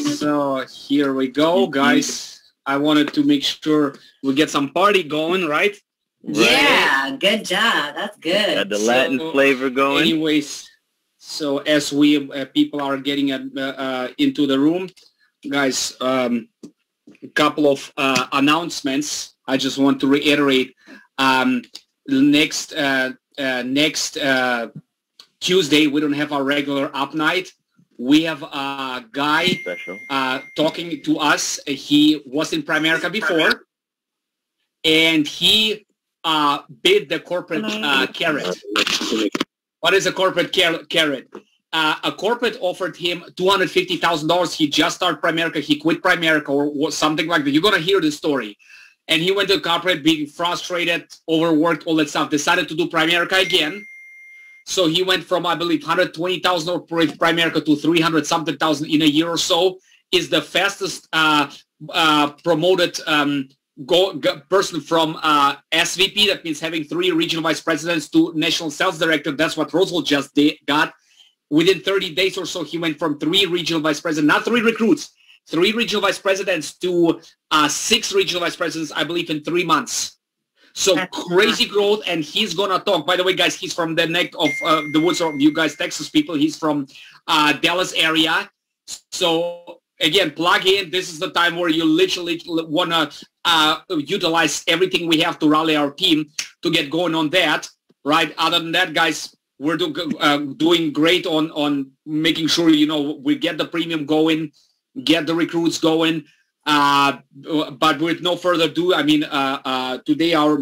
So here we go, guys. I wanted to make sure we get some party going, right? Yeah, good job. That's good. Got the Latin flavor going. Anyways, so as we people are getting into the room, guys, a couple of announcements. I just want to reiterate. Next Tuesday, we don't have our regular up night. We have a guy talking to us. He was in Primerica before, and he bid the corporate carrot. What is a corporate carrot? A corporate offered him $250,000. He just started Primerica. He quit Primerica or something like that. You're going to hear the story. And he went to corporate being frustrated, overworked, all that stuff, decided to do Primerica again. So he went from, I believe, $120,000 Primerica to $300-something thousand in a year or so. Is the fastest promoted person from SVP, that means having 3 regional vice presidents, to national sales director. That's what Roosevelt just got. Within 30 days or so, he went from 3 regional vice presidents, not 3 recruits, 3 regional vice presidents to 6 regional vice presidents, I believe, in 3 months. So crazy growth, and he's going to talk. By the way, guys, he's from the neck of the woods of you guys, Texas people. He's from Dallas area. So, again, plug in. This is the time where you literally want to utilize everything we have to rally our team to get going on that, right? Other than that, guys, we're doing great on making sure, you know, we get the premium going, get the recruits going. But with no further ado, I mean, today our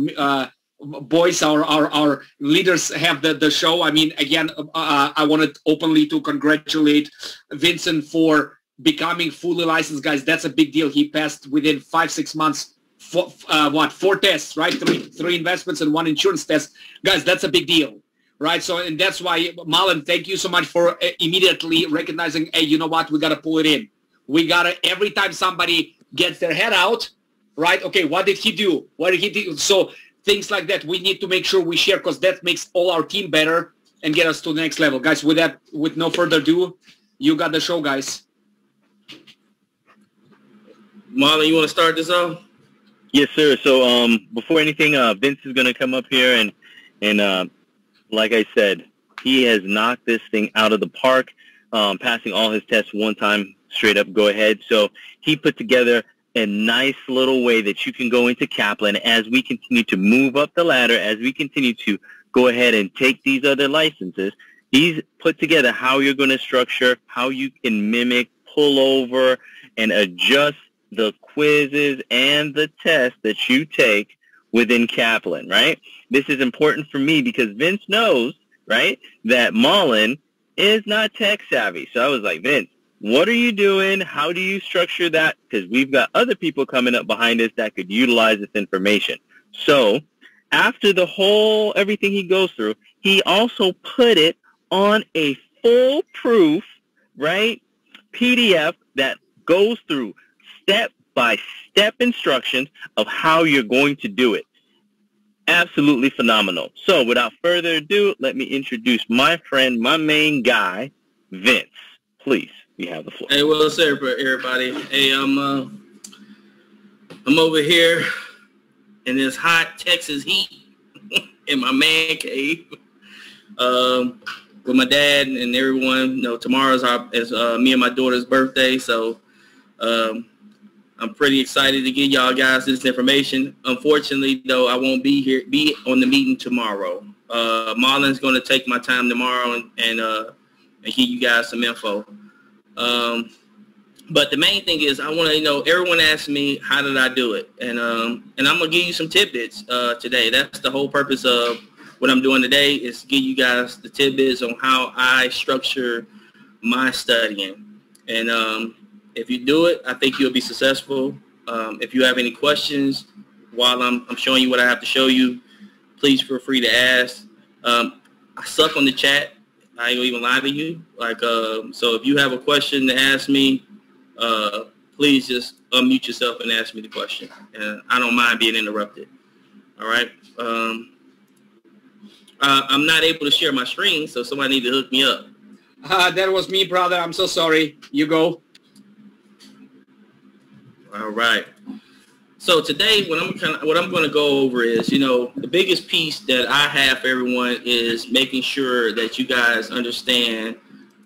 boys, our leaders have the show. I mean, again, I wanted openly to congratulate Vincent for becoming fully licensed, guys. That's a big deal. He passed within 5-6 months, 4 tests, right? Three investments and 1 insurance test. Guys, that's a big deal, right? So, and that's why, Marlon, thank you so much for immediately recognizing, hey, you know what? We got to pull it in. We got to, every time somebody gets their head out, right? Okay, what did he do? What did he do? So things like that, we need to make sure we share, because that makes all our team better and get us to the next level. Guys, with that, with no further ado, you got the show, guys. Marlon, you want to start this off? Yes, sir. So before anything, Vince is going to come up here, and like I said, he has knocked this thing out of the park, passing all his tests one time. Straight up go ahead. So he put together a nice little way that you can go into Kaplan as we continue to move up the ladder, as we continue to go ahead and take these other licenses. He's put together how you're going to structure, how you can mimic, pull over, and adjust the quizzes and the tests that you take within Kaplan, right? This is important for me because Vince knows, right, that Marlon is not tech savvy. So I was like, Vince, what are you doing? How do you structure that? Because we've got other people coming up behind us that could utilize this information. So after the whole, everything he goes through, he also put it on a foolproof, right, PDF that goes through step-by-step instructions of how you're going to do it. Absolutely phenomenal. So without further ado, let me introduce my friend, my main guy, Vince. Please. You have the floor. Hey, what's up, everybody? Hey, I'm over here in this hot Texas heat in my man cave with my dad and everyone. You know, tomorrow's me and my daughter's birthday, so I'm pretty excited to give y'all guys this information. Unfortunately, though, I won't be on the meeting tomorrow. Marlon's going to take my time tomorrow and give you guys some info. But the main thing is I want to know, everyone asks me, how did I do it? And I'm going to give you some tidbits today. That's the whole purpose of what I'm doing today, is to give you guys the tidbits on how I structure my studying. And if you do it, I think you'll be successful. If you have any questions while I'm showing you what I have to show you, please feel free to ask. I suck on the chat. I ain't gonna even lie to you. So if you have a question to ask me, please just unmute yourself and ask me the question. I don't mind being interrupted. All right. I'm not able to share my screen, so somebody need to hook me up. That was me, brother. I'm so sorry. You go. All right. So today, what I'm going to go over is, the biggest piece that I have for everyone is making sure that you guys understand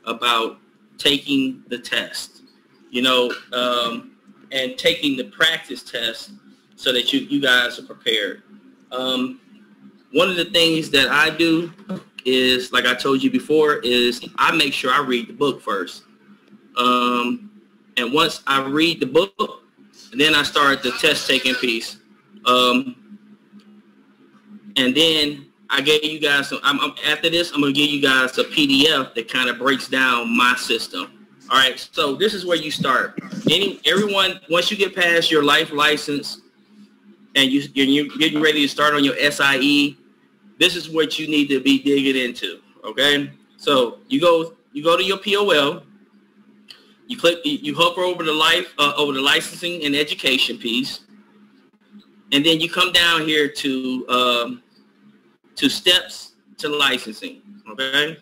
about taking the test, and taking the practice test so that you guys are prepared. One of the things that I do is, like I told you before, is I make sure I read the book first. And once I read the book, then I start the test taking piece. And then I gave you guys after this, I'm going to give you guys a PDF that kind of breaks down my system. All right. So this is where you start. Everyone, once you get past your life license and you're getting ready to start on your SIE, this is what you need to be digging into. Okay. So you go to your POL. You hover over the licensing and education piece, and then you come down here to steps to licensing, okay?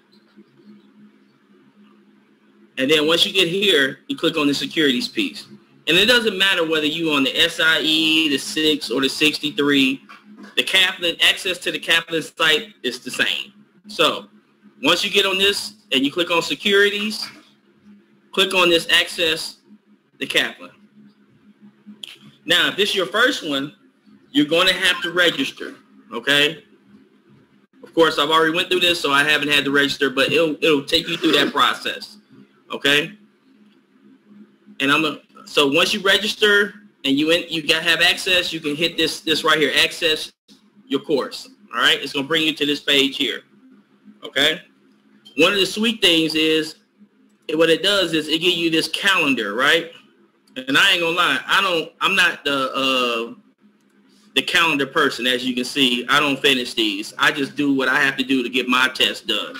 And then once you get here, you click on the securities piece, and it doesn't matter whether you on the SIE, the 6, or the 63. The Kaplan access to the Kaplan site is the same. So once you get on this and you click on securities, click on this access the Kaplan. Now, if this is your first one, you're going to have to register, okay? Of course, I've already went through this, so I haven't had to register, but it'll take you through that process, okay? And so once you register and you have access, you can hit this right here, access your course, all right? It's going to bring you to this page here, okay? One of the sweet things is, what it does is it gives you this calendar, right? And I ain't gonna lie, I'm not the calendar person. As you can see, I don't finish these. I just do what I have to do to get my test done.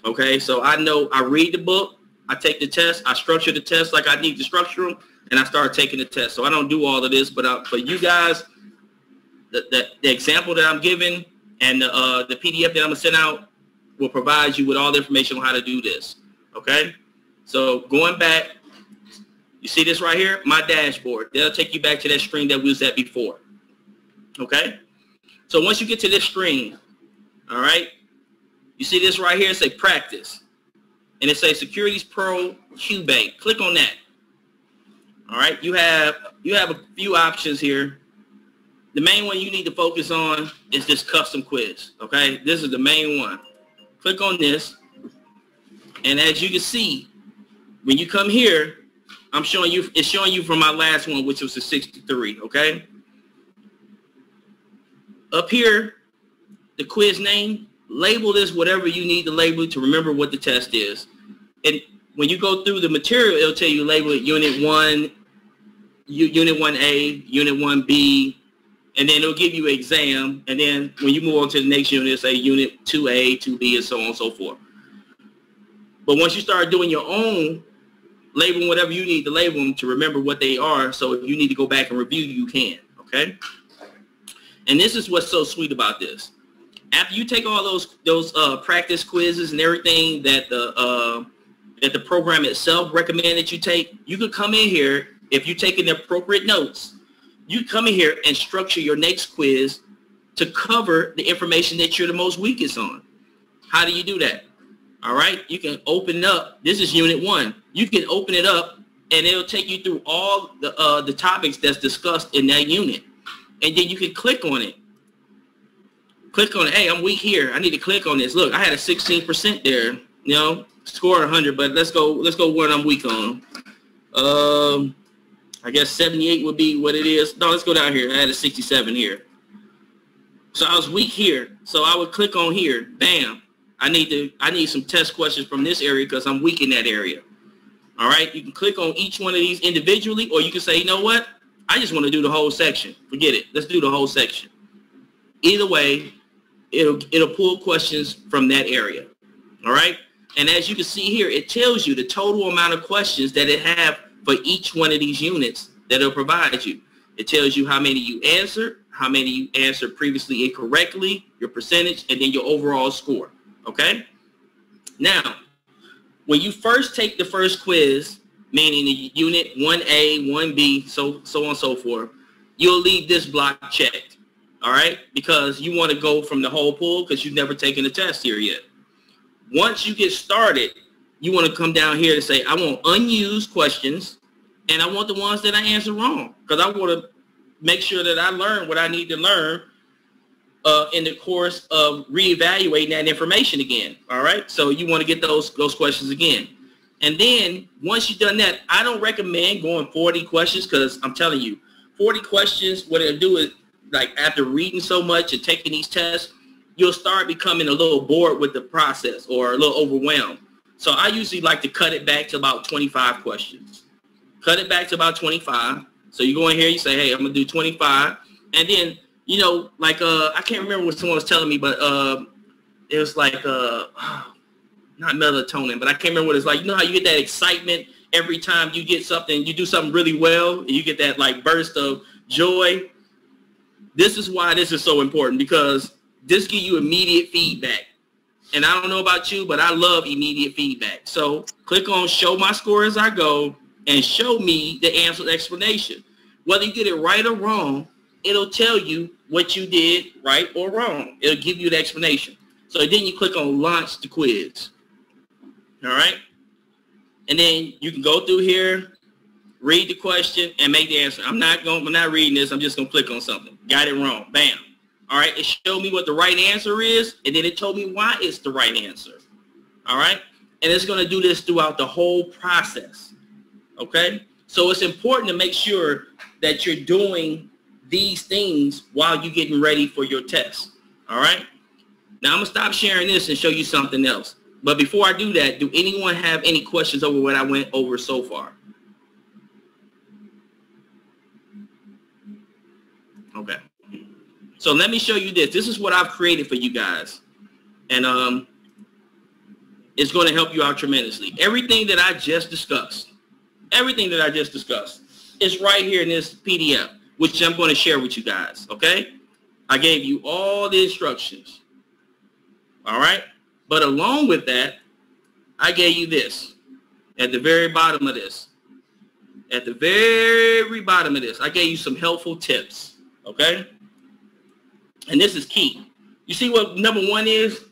Okay, so I read the book, I take the test, I structure the test like I need to structure them, and I start taking the test. So I don't do all of this, but for you guys, the example that I'm giving and the PDF that I'm gonna send out will provide you with all the information on how to do this. Okay. So going back, you see this right here, my dashboard. They'll take you back to that screen that we was at before. Okay? So once you get to this screen, all right, you see this right here, it say practice. And it says Securities Pro QBank. Click on that. All right, you have a few options here. The main one you need to focus on is this custom quiz. Okay? This is the main one. Click on this. And as you can see, when you come here, it's showing you from my last one, which was the 63, okay? Up here, the quiz name, label this whatever you need to label to remember what the test is. And when you go through the material, it'll tell you label it Unit 1, Unit 1A, Unit 1B, and then it'll give you an exam. And then when you move on to the next unit, it'll say Unit 2A, 2B, and so on and so forth. But once you start doing your own, labeling whatever you need to label them to remember what they are. So if you need to go back and review, you can, okay? And this is what's so sweet about this. After you take all those practice quizzes and everything that the program itself recommend that you take, you could come in here, if you're taking the appropriate notes, you come in here and structure your next quiz to cover the information that you're the most weakest on. How do you do that? All right, you can open up. This is Unit 1. You can open it up, and it'll take you through all the topics that's discussed in that unit. And then you can click on it. Click on it. Hey, I'm weak here. I need to click on this. Look, I had a 16% there. Score 100, but let's go what I'm weak on. I guess 78 would be what it is. No, let's go down here. I had a 67 here. So I was weak here. So I would click on here. Bam. I need some test questions from this area because I'm weak in that area. All right. You can click on each one of these individually, or you can say, you know what? I just want to do the whole section. Forget it. Let's do the whole section. Either way, it'll pull questions from that area. All right. And as you can see here, it tells you the total amount of questions that it have for each one of these units that it'll provide you. It tells you how many you answered, how many you answered previously incorrectly, your percentage, and then your overall score. Okay. Now, when you first take the first quiz, meaning the unit 1A, 1B, so on and so forth, you'll leave this block checked, all right? Because you want to go from the whole pool because you've never taken a test here yet. Once you get started, you want to come down here and say, I want unused questions, and I want the ones that I answer wrong, because I want to make sure that I learn what I need to learn in the course of reevaluating that information again, all right? So you want to get those questions again. And then once you've done that, I don't recommend going 40 questions, because I'm telling you, 40 questions, what it'll do is, like, after reading so much and taking these tests, you'll start becoming a little bored with the process or a little overwhelmed. So I usually like to cut it back to about 25 questions. Cut it back to about 25. So you go in here, you say, hey, I'm going to do 25. And then, you know, like, I can't remember what someone was telling me, but it was like, not melatonin, but I can't remember what it's like. You know how you get that excitement every time you get something, you do something really well, and you get that, like, burst of joy? This is why this is so important, because this gives you immediate feedback. And I don't know about you, but I love immediate feedback. So click on show my score as I go and show me the answer explanation. Whether you get it right or wrong, it'll tell you what you did right or wrong. It'll give you the explanation. So then you click on launch the quiz. All right. And then you can go through here, read the question, and make the answer. I'm not reading this. I'm just going to click on something. Got it wrong. Bam. All right. It showed me what the right answer is, and then it told me why it's the right answer. All right. And it's going to do this throughout the whole process. Okay. So it's important to make sure that you're doing these things while you're getting ready for your test. All right. Now I'm going to stop sharing this and show you something else. But before I do that, do anyone have any questions over what I went over so far? Okay. So let me show you this. This is what I've created for you guys. And it's going to help you out tremendously. Everything that I just discussed is right here in this PDF, which I'm going to share with you guys. Okay. I gave you all the instructions. All right. But along with that, I gave you this at the very bottom of this. At the very bottom of this, I gave you some helpful tips. Okay. And this is key. You see what number one is?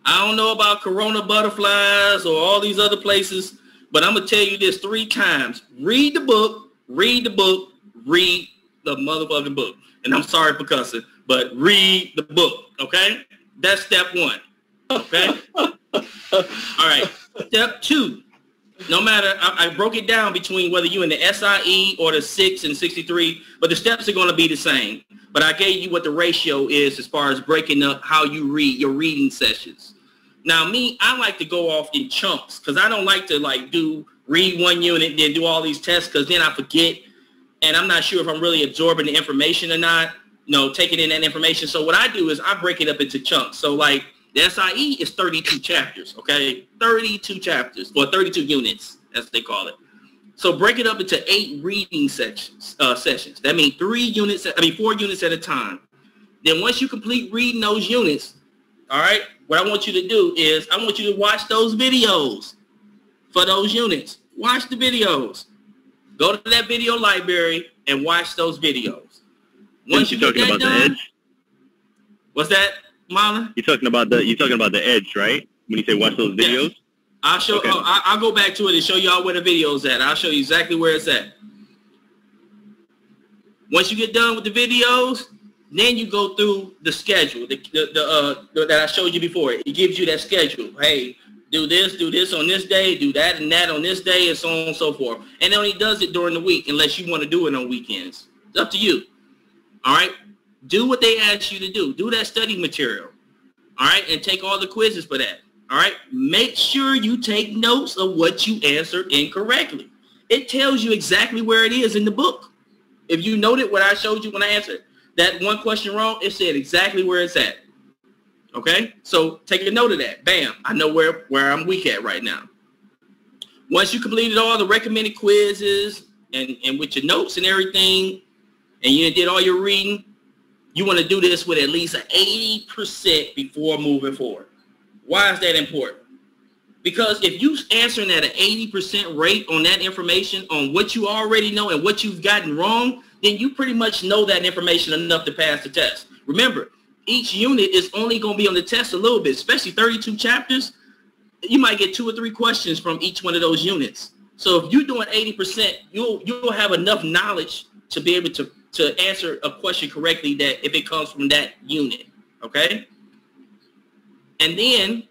I don't know about Corona butterflies or all these other places, but I'm going to tell you this 3 times. Read the book, read the book, read the motherfucking book. And I'm sorry for cussing, but read the book. Okay. That's step 1. Okay. All right. Step 2. No matter, I broke it down between whether you're in the SIE or the 6 and 63, but the steps are going to be the same. But I gave you what the ratio is as far as breaking up how you read your reading sessions. Now, me, I like to go off in chunks because I don't like to read 1 unit, then do all these tests, because then I forget, and I'm not sure if I'm really absorbing the information or not, taking in that information. So what I do is I break it up into chunks. So like the SIE is 32 chapters, okay? 32 chapters, or 32 units, as they call it. So break it up into 8 reading sessions. That means 4 units at a time. Then once you complete reading those units, all right, what I want you to do is I want you to watch those videos for those units. Watch the videos. Go to that video library and watch those videos. Once you get that done, what's that, Marlon? You're talking about the edge, right? When you say watch those videos? Yes. I'll show. Okay. I'll go back to it and show y'all where the video's at. I'll show you exactly where it's at. Once you get done with the videos, then you go through the schedule that I showed you before. It gives you that schedule. Hey, do this on this day, do that and that on this day, and so on and so forth. And it only does it during the week unless you want to do it on weekends. It's up to you. All right. Do what they ask you to do. Do that study material. All right. And take all the quizzes for that. All right. Make sure you take notes of what you answered incorrectly. It tells you exactly where it is in the book. If you noted what I showed you when I answered that one question wrong, it said exactly where it's at. Okay. So take a note of that. Bam. I know where I'm weak at right now. Once you completed all the recommended quizzes and with your notes and everything, and you did all your reading, you want to do this with at least an 80% before moving forward. Why is that important? Because if you answering at an 80% rate on that information, on what you already know and what you've gotten wrong, then you pretty much know that information enough to pass the test. Remember, each unit is only going to be on the test a little bit, especially 32 chapters. You might get 2 or 3 questions from each one of those units. So if you're doing 80%, you'll have enough knowledge to be able to answer a question correctly that if it comes from that unit, okay? And then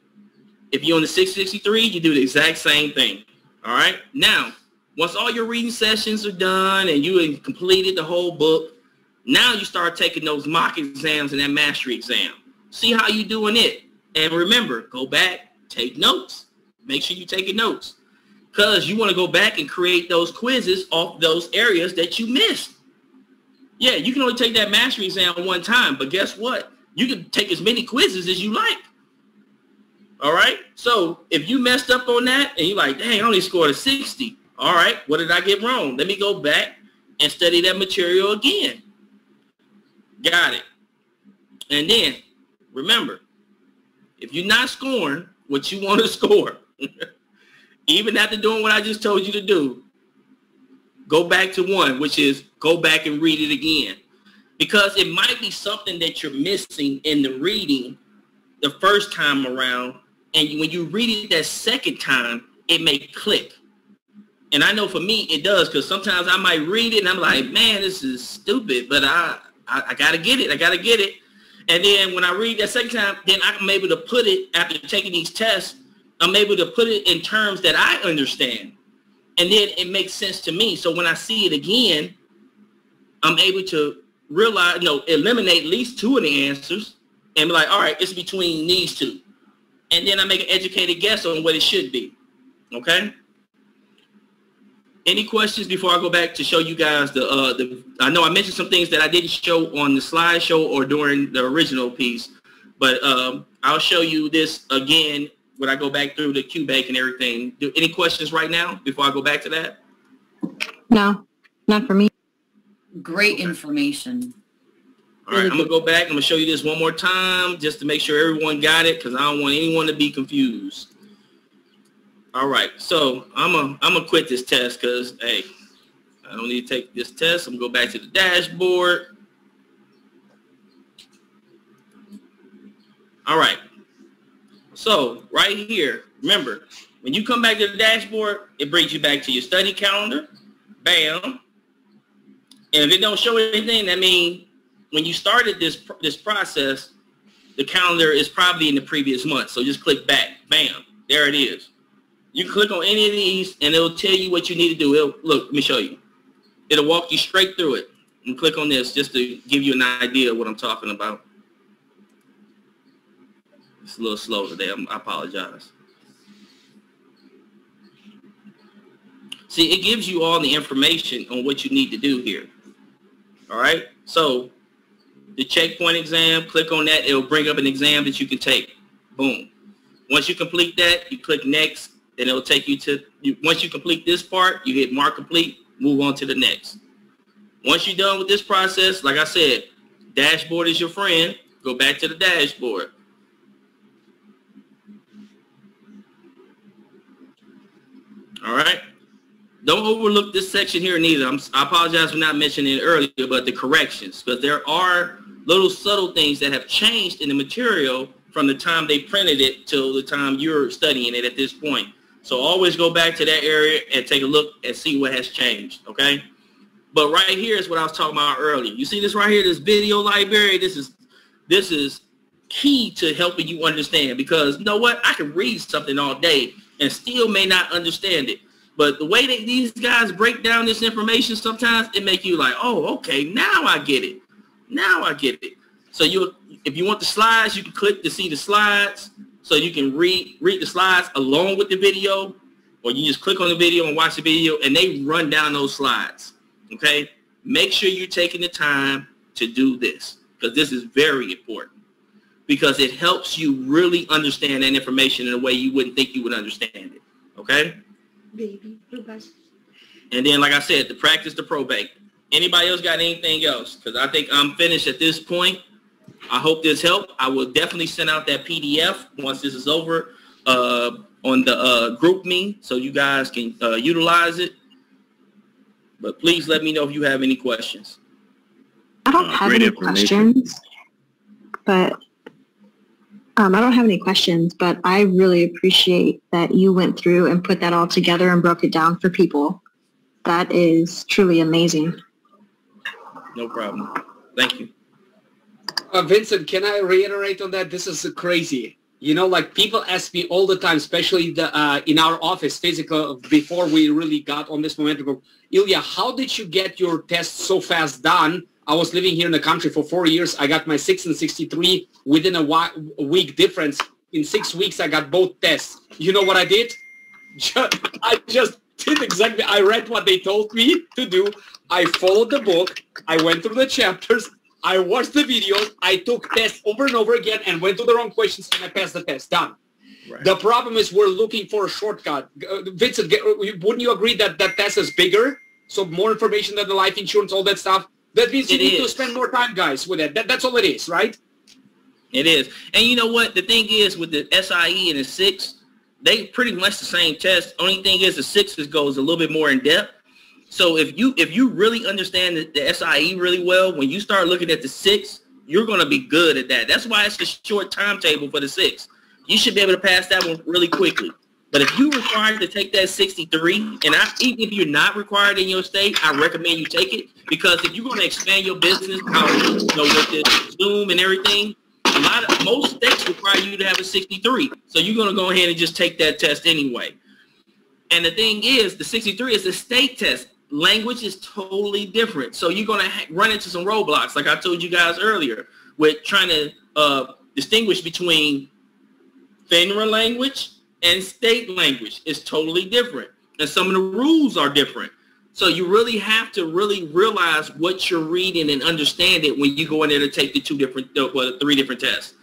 if you're on the 663, you do the exact same thing, all right? Now, once all your reading sessions are done and you have completed the whole book, now you start taking those mock exams and that mastery exam. See how you're doing it. And remember, go back, take notes. Make sure you're taking notes because you want to go back and create those quizzes off those areas that you missed. Yeah, you can only take that mastery exam one time, but guess what? You can take as many quizzes as you like. All right? So if you messed up on that and you're like, dang, I only scored a 60. All right, what did I get wrong? Let me go back and study that material again. Got it. And then, remember, if you're not scoring what you want to score, even after doing what I just told you to do, go back to one, which is go back and read it again. Because it might be something that you're missing in the reading the first time around, and when you read it that second time, it may click. And I know for me, it does, because sometimes I might read it and I'm like, man, this is stupid, but I got to get it. I got to get it. And then when I read that second time, then I'm able to put it, after taking these tests, I'm able to put it in terms that I understand. And then it makes sense to me. So when I see it again, I'm able to realize, eliminate at least 2 of the answers and be like, all right, it's between these 2. And then I make an educated guess on what it should be. Okay? Any questions before I go back to show you guys I know I mentioned some things that I didn't show on the slideshow or during the original piece, but I'll show you this again when I go back through the Q-Bank and everything. Any questions right now before I go back to that? No, not for me. Great information. All right, I'm going to go back. I'm going to show you this one more time just to make sure everyone got it because I don't want anyone to be confused. All right, so I'm gonna quit this test because, hey, I don't need to take this test. I'm going to go back to the dashboard. All right, so right here, remember, when you come back to the dashboard, it brings you back to your study calendar. Bam. And if it don't show anything, that means when you started this process, the calendar is probably in the previous month. So just click back. Bam. There it is. You can click on any of these, and it'll tell you what you need to do. Look, let me show you. It'll walk you straight through it. And click on this just to give you an idea of what I'm talking about. It's a little slow today. I apologize. See, it gives you all the information on what you need to do here. All right? So the checkpoint exam, click on that. It'll bring up an exam that you can take. Boom. Once you complete that, you click next. Then it'll take you to, once you complete this part, you hit mark complete, move on to the next. Once you're done with this process, like I said, dashboard is your friend. Go back to the dashboard. All right. Don't overlook this section here neither. I apologize for not mentioning it earlier, but the corrections, because there are little subtle things that have changed in the material from the time they printed it till the time you're studying it at this point. So always go back to that area and take a look and see what has changed, okay? But right here is what I was talking about earlier. You see this right here, this video library? This is key to helping you understand, because you know what? I can read something all day and still may not understand it. But the way that these guys break down this information, sometimes it make you like, oh, okay, now I get it. Now I get it. So if you want the slides, you can click to see the slides. So you can read the slides along with the video, or you just click on the video and watch the video, and they run down those slides, okay? Make sure you're taking the time to do this, because this is very important, because it helps you really understand that information in a way you wouldn't think you would understand it, okay? Baby. And then, like I said, the practice, the probate. Anybody else got anything else? Because I think I'm finished at this point. I hope this helped. I will definitely send out that PDF once this is over on on the group me so you guys can utilize it. But please let me know if you have any questions. I don't have any questions, but I don't have any questions, but I really appreciate that you went through and put that all together and broke it down for people. That is truly amazing. No problem. Thank you. Vincent, can I reiterate on that? This is crazy. You know, like people ask me all the time, especially in our office, physical, before we really got on this momentum group, Ilja, how did you get your tests so fast done? I was living here in the country for 4 years. I got my 6 and 63 within a week difference. In 6 weeks, I got both tests. You know what I did? I just did exactly. I read what they told me to do. I followed the book. I went through the chapters. I watched the videos. I took tests over and over again and went to the wrong questions, and I passed the test. Done. Right. The problem is we're looking for a shortcut. Vincent, wouldn't you agree that that test is bigger? So more information than the life insurance, all that stuff. That means you need to spend more time, guys, with it. That's all it is, right? It is. And you know what? The thing is with the SIE and the 6, they pretty much the same test. Only thing is the 6 goes a little bit more in depth. So if you really understand the SIE really well, when you start looking at the 6, you're going to be good at that. That's why it's a short timetable for the 6. You should be able to pass that one really quickly. But if you're required to take that 63, and even if you're not required in your state, I recommend you take it, because if you're going to expand your business, with the Zoom and everything, most states require you to have a 63. So you're going to go ahead and just take that test anyway. And the thing is, the 63 is a state test. Language is totally different. So you're going to run into some roadblocks, like I told you guys earlier, with trying to distinguish between FINRA language and state language. Is totally different. And some of the rules are different. So you really have to really realize what you're reading and understand it when you go in there to take the 3 different tests.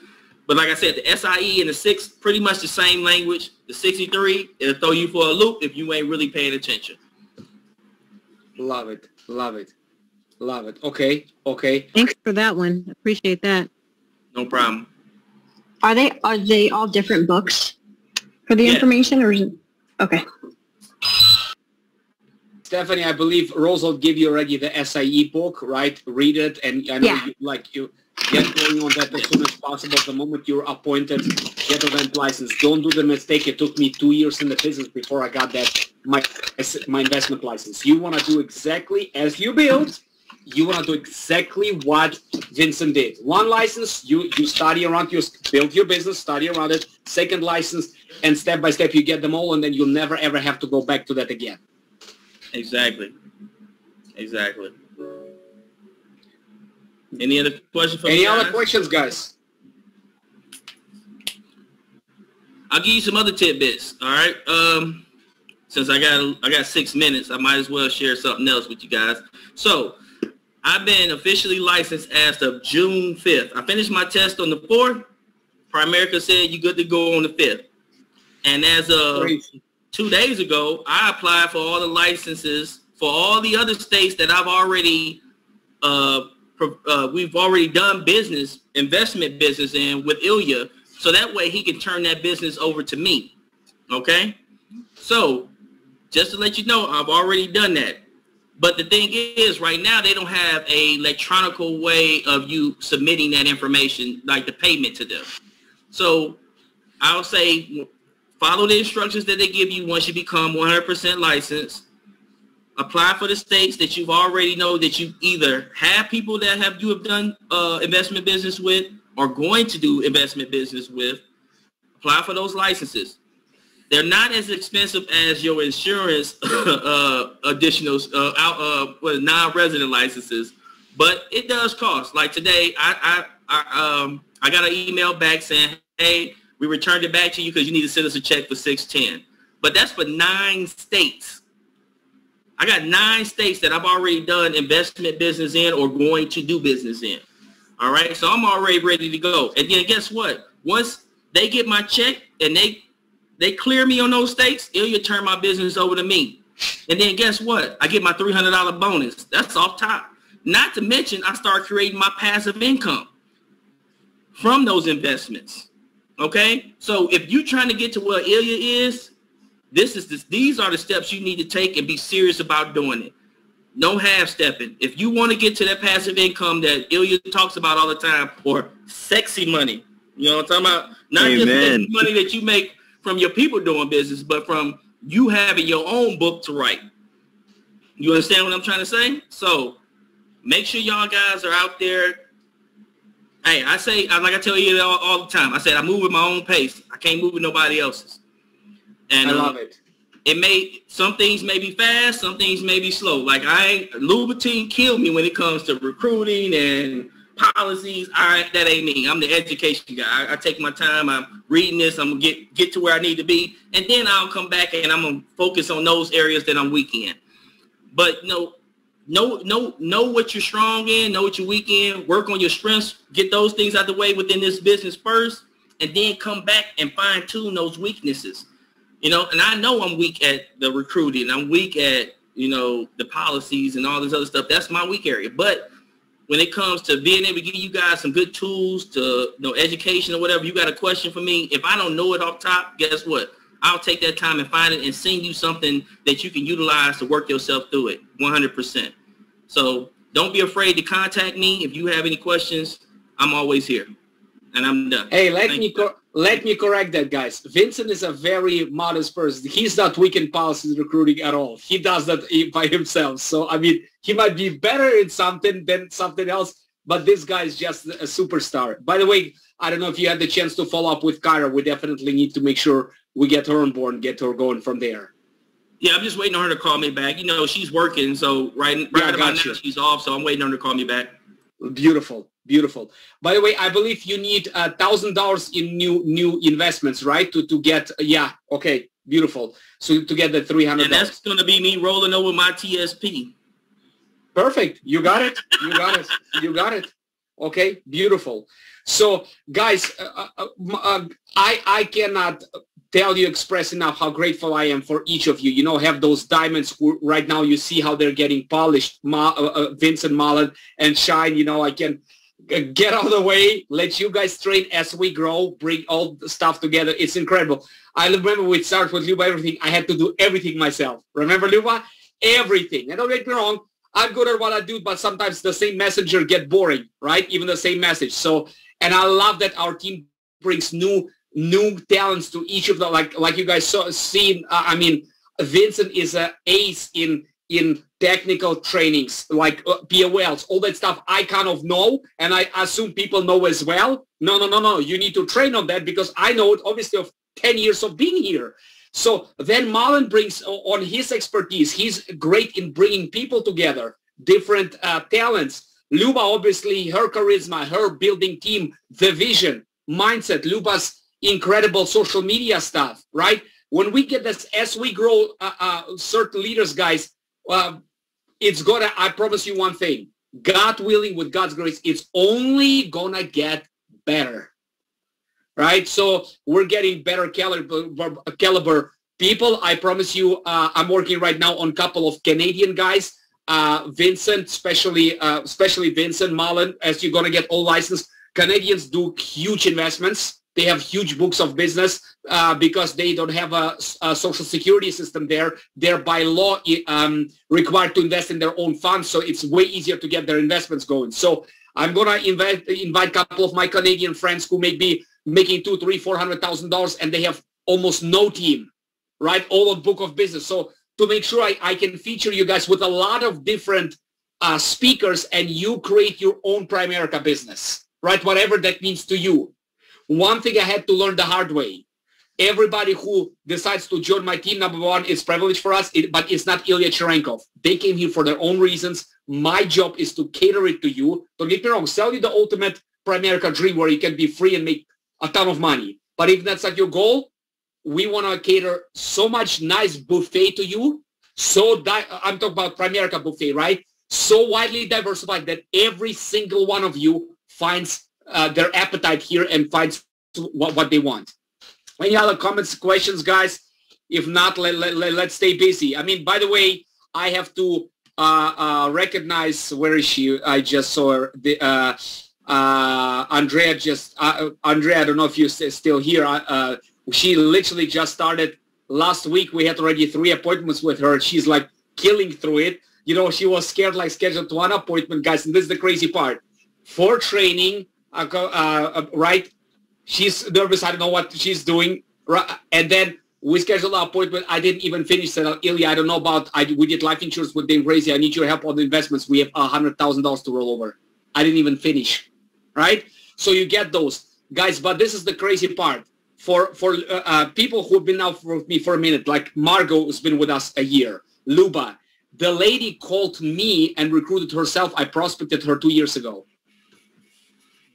But like I said, the SIE and the 6, pretty much the same language. The 63, it'll throw you for a loop if you ain't really paying attention. Love it. Love it. Love it. Okay. Okay. Thanks for that one. Appreciate that. No problem. Are they all different books for the information, or is it? Okay. Stephanie, I believe Rose will give you already the SIE book, right? Read it, and I know you get going on that as soon as possible. The moment you're appointed, get a rent license. Don't do the mistake. It took me 2 years in the business before I got that my investment license. You want to do exactly as you build. You want to do exactly what Vincent did. One license, you study around, you build your business, study around it. Second license, and step by step you get them all, and then you'll never ever have to go back to that again. Exactly. Exactly. Any other questions? Any other questions, guys? I'll give you some other tidbits. All right. Since I got 6 minutes, I might as well share something else with you guys. So I've been officially licensed as of June 5th. I finished my test on the 4th. Primerica said you're good to go on the 5th. And as of 2 days ago, I applied for all the licenses for all the other states that I've already we've already done investment business in with Ilja, so that way he can turn that business over to me. Okay? So just to let you know, I've already done that. But the thing is, right now, they don't have a electronical way of you submitting that information, like the payment to them. So I'll say follow the instructions that they give you once you become 100% licensed. Apply for the states that you've already know that you either have people that you have done investment business with or going to do investment business with. Apply for those licenses. They're not as expensive as your insurance additional non-resident licenses, but it does cost. Like today, I got an email back saying, hey, we returned it back to you because you need to send us a check for $610. But that's for 9 states. I got 9 states that I've already done investment business in or going to do business in. All right, so I'm already ready to go. And then guess what? Once they get my check and they clear me on those states, Ilja turn my business over to me. And then guess what? I get my $300 bonus. That's off top. Not to mention, I start creating my passive income from those investments. Okay? So if you're trying to get to where Ilja is, these are the steps you need to take and be serious about doing it. No half-stepping. If you want to get to that passive income that Ilja talks about all the time, or sexy money, you know what I'm talking about? Not just the money that you make from your people doing business, but from you having your own book to write. You understand what I'm trying to say? So make sure y'all guys are out there. Hey, I say, like I tell you all the time, I said I move at my own pace. I can't move with nobody else's. And I love it. Some things may be fast, some things may be slow. Like Louboutin killed me when it comes to recruiting and policies. That ain't me. I'm the education guy. I take my time. I'm reading this. I'm gonna get to where I need to be, and then I'll come back and I'm gonna focus on those areas that I'm weak in. But know what you're strong in, know what you're weak in. Work on your strengths. Get those things out the way within this business first, and then come back and fine tune those weaknesses. You know, and I know I'm weak at the recruiting. I'm weak at, the policies and all this other stuff. That's my weak area. But when it comes to being able to give you guys some good tools to, education or whatever, you got a question for me, if I don't know it off top, guess what? I'll take that time and find it and send you something that you can utilize to work yourself through it 100%. So don't be afraid to contact me. If you have any questions, I'm always here. And I'm done. Hey, let me correct that, guys. Vincent is a very modest person. He's not weak in policies recruiting at all. He does that by himself. So, I mean, he might be better in something than something else, but this guy is just a superstar. By the way, I don't know if you had the chance to follow up with Kyra. We definitely need to make sure we get her on board and get her going from there. Yeah, I'm just waiting on her to call me back. She's working, so right about now she's off, so I'm waiting on her to call me back. Beautiful. Beautiful. By the way, I believe you need $1,000 in new investments, right? To get, yeah, okay, beautiful. So to get the $300. And that's going to be me rolling over my TSP. Perfect. You got it. You got it. You got it. Okay, beautiful. So, guys, I cannot tell you, express enough how grateful I am for each of you. Have those diamonds who right now you see how they're getting polished. Vincent, Mullen, and Shine, I can get out of the way, let you guys train as we grow, bring all the stuff together. It's incredible. I remember we started with Luba, everything. I had to do everything myself. Remember, Luba? Everything. And don't get me wrong, I'm good at what I do, but sometimes the same messenger get boring, right? Even the same message. So, and I love that our team brings new talents to each of them. Like you guys seen. I mean, Vincent is an ace in technical trainings, like POLs, all that stuff I kind of know, and I assume people know as well. No. You need to train on that because I know it obviously of 10 years of being here. So then Mullen brings on his expertise. He's great in bringing people together, different talents. Luba, obviously, her charisma, her building team, the vision, mindset, Luba's incredible social media stuff, right? When we get this, as we grow certain leaders, guys, it's gonna, I promise you one thing, God willing, with God's grace, it's only gonna get better, right? So we're getting better caliber people. I promise you, I'm working right now on a couple of Canadian guys, Vincent, especially Vincent, Mullen, as you're gonna get all licensed. Canadians do huge investments. They have huge books of business because they don't have a social security system there. They're by law required to invest in their own funds, so it's way easier to get their investments going. So I'm gonna invite a couple of my Canadian friends who may be making $200,000, $300,000, $400,000, and they have almost no team, right? All a book of business. So to make sure I can feature you guys with a lot of different speakers, and you create your own Primerica business, right? Whatever that means to you. One thing I had to learn the hard way. Everybody who decides to join my team, number one, it's privilege for us, but it's not Ilja Cherenkov. They came here for their own reasons. My job is to cater it to you. Don't get me wrong, sell you the ultimate Primerica dream where you can be free and make a ton of money. But if that's not your goal, we want to cater so much nice buffet to you. I'm talking about Primerica buffet, right? So widely diversified that every single one of you finds their appetite here and finds what they want. Any other comments, questions, guys? If not, let's stay busy. I mean, by the way, I have to recognize, where is she? I just saw her. Andrea Andrea, I don't know if you're still here. She literally just started last week. We had already 3 appointments with her. She's like killing through it. You know, she was scared, like scheduled 1 appointment, guys. And this is the crazy part. For training, right? She's nervous. I don't know what she's doing. Right? And then we scheduled an appointment. I didn't even finish. Said, Ilja, I don't know about, we did life insurance with Dave Razy. I need your help on the investments. We have $100,000 to roll over. I didn't even finish, right? So you get those. Guys, but this is the crazy part. For people who've been now with me for a minute, like Margot has been with us a year, Luba, the lady called me and recruited herself. I prospected her 2 years ago.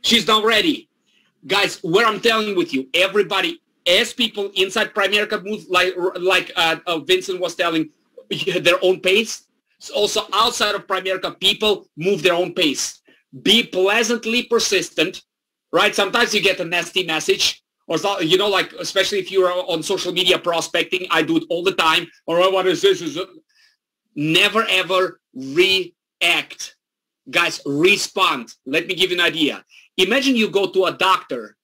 She's now ready. Guys, where I'm telling with you, everybody, as people inside Primerica move, like Vincent was telling, their own pace. Also outside of Primerica, people move their own pace. Be pleasantly persistent, right? Sometimes you get a nasty message, or so, you know, like especially if you're on social media prospecting. I do it all the time. Or what is this? Never ever react. Guys, respond. Let me give you an idea. Imagine you go to a doctor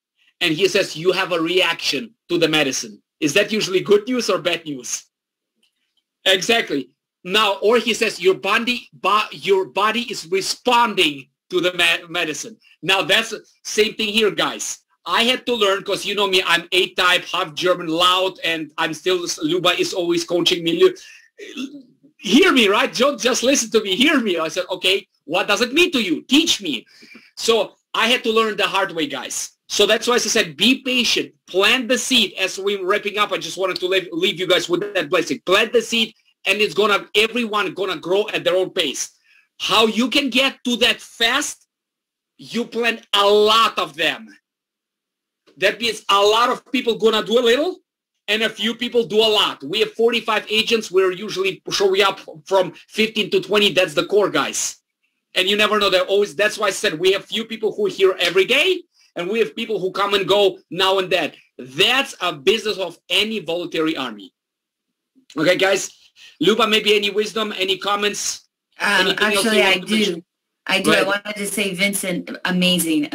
and he says you have a reaction to the medicine. Is that usually good news or bad news? Exactly. Now, or he says your body is responding to the medicine. Now, that's the same thing here, guys. I had to learn, because you know me, I'm A-type, half German, loud, and I'm still, Luba is always coaching me. Hear me, right? Don't just listen to me. Hear me. I said, okay, what does it mean to you? Teach me. So I had to learn the hard way, guys. So that's why I said, be patient. Plant the seed. As we're wrapping up, I just wanted to leave you guys with that blessing. Plant the seed, and it's everyone gonna grow at their own pace. How you can get to that fast? You plant a lot of them. That means a lot of people gonna do a little, and a few people do a lot. We have 45 agents. We're usually showing up from 15 to 20. That's the core, guys. And you never know. That's why I said we have few people who are here every day, and we have people who come and go now and then. That's a business of any voluntary army. Okay, guys. Luba, maybe any wisdom, any comments? Actually, I do. I wanted to say, Vincent, amazing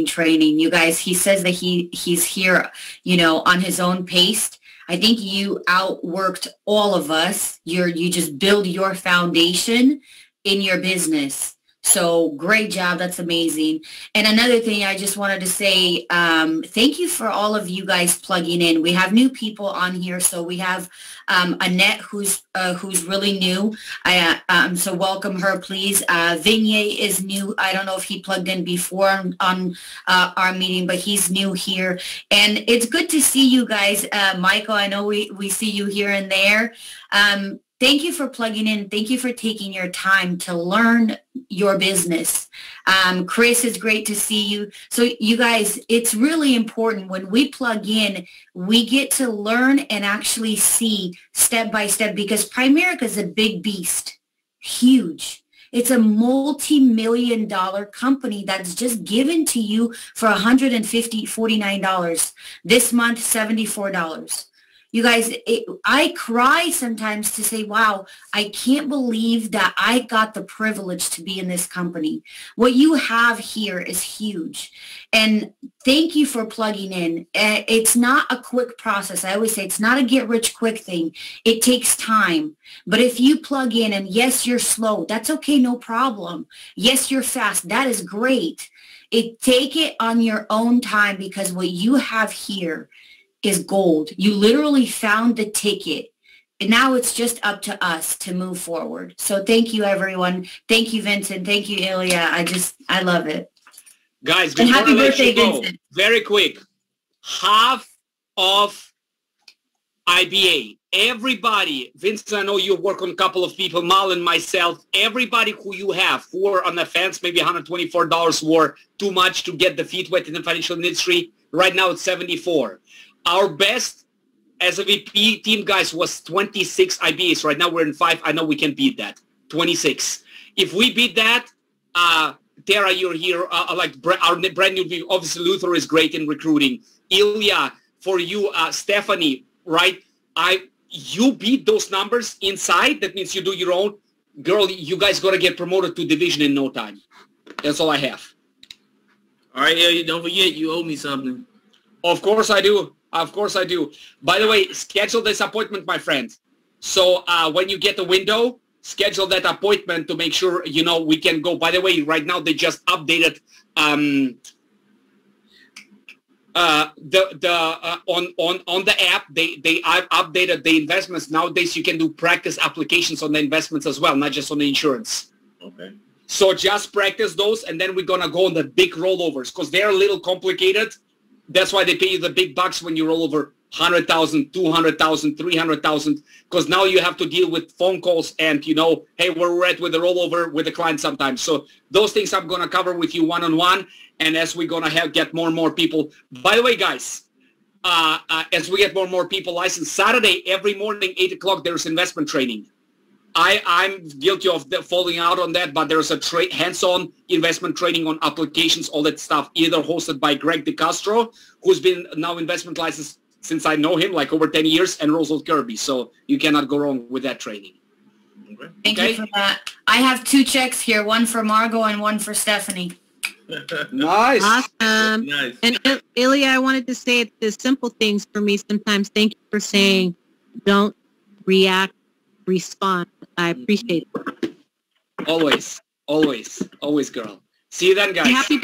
training. You guys, he says that he's here, you know, on his own pace. I think you outworked all of us. You just build your foundation in your business. So great job. That's amazing. And another thing I just wanted to say, thank you for all of you guys plugging in. We have new people on here. So we have Annette, who's really new. So welcome her, please. Vignye is new. I don't know if he plugged in before on our meeting, but he's new here. And it's good to see you guys. Michael, I know we see you here and there. Thank you for plugging in. Thank you for taking your time to learn your business. Chris, it's great to see you. So you guys, it's really important when we plug in, we get to learn and actually see step by step, because Primerica is a big beast, huge. It's a multi-million-dollar company that's just given to you for $49. This month, $74. You guys, I cry sometimes to say, wow, I can't believe that I got the privilege to be in this company. What you have here is huge. And thank you for plugging in. It's not a quick process. I always say it's not a get-rich-quick thing. It takes time. But if you plug in, and yes, you're slow, that's okay, no problem. Yes, you're fast. That is great. Take it on your own time, because what you have here is gold. You literally found the ticket. And now it's just up to us to move forward. So thank you, everyone. Thank you, Vincent. Thank you, Ilja. I love it. Guys, and happy birthday, Vincent. Very quick. Half of IBA. Everybody, Vincent, I know you work on a couple of people, Mal and myself, everybody who you have who are on the fence, maybe $124 were too much to get the feet wet in the financial industry. Right now it's 74. Our best as a VP team, guys, was 26 IBAs. Right now we're in 5. I know we can beat that. 26. If we beat that, Tara, you're here. Like our brand new VP, obviously Luther is great in recruiting. Ilja, for you, Stephanie, right? You beat those numbers inside. That means you do your own. Girl, you guys got to get promoted to division in no time. That's all I have. All right, Ilja, don't forget you owe me something. Of course I do. Of course I do. By the way, schedule this appointment, my friend. So when you get the window, schedule that appointment to make sure, you know, we can go. By the way, right now they just updated on the app. I've updated the investments. Nowadays you can do practice applications on the investments as well, not just on the insurance. Okay. So just practice those, and then we're gonna go on the big rollovers because they're a little complicated. That's why they pay you the big bucks when you roll over 100,000, 200,000, 300,000, because now you have to deal with phone calls and, you know, hey, where we're at with the rollover with the client sometimes. So those things I'm going to cover with you one-on-one, and as we're going to get more and more people. By the way, guys, as we get more and more people licensed, Saturday, every morning, 8 o'clock, there's investment training. I'm guilty of falling out on that, but there's a hands-on investment training on applications, all that stuff, either hosted by Greg DeCastro, who's been now investment licensed since I know him, like over 10 years, and Rosal Kirby. So you cannot go wrong with that training. Thank you for that. I have 2 checks here, one for Margot and one for Stephanie. Nice. Awesome. Nice. And Ilja, I wanted to say the simple things for me sometimes. Thank you for saying don't react, respond. I appreciate it. Always, always, always, girl. See you then, guys. Happy birthday.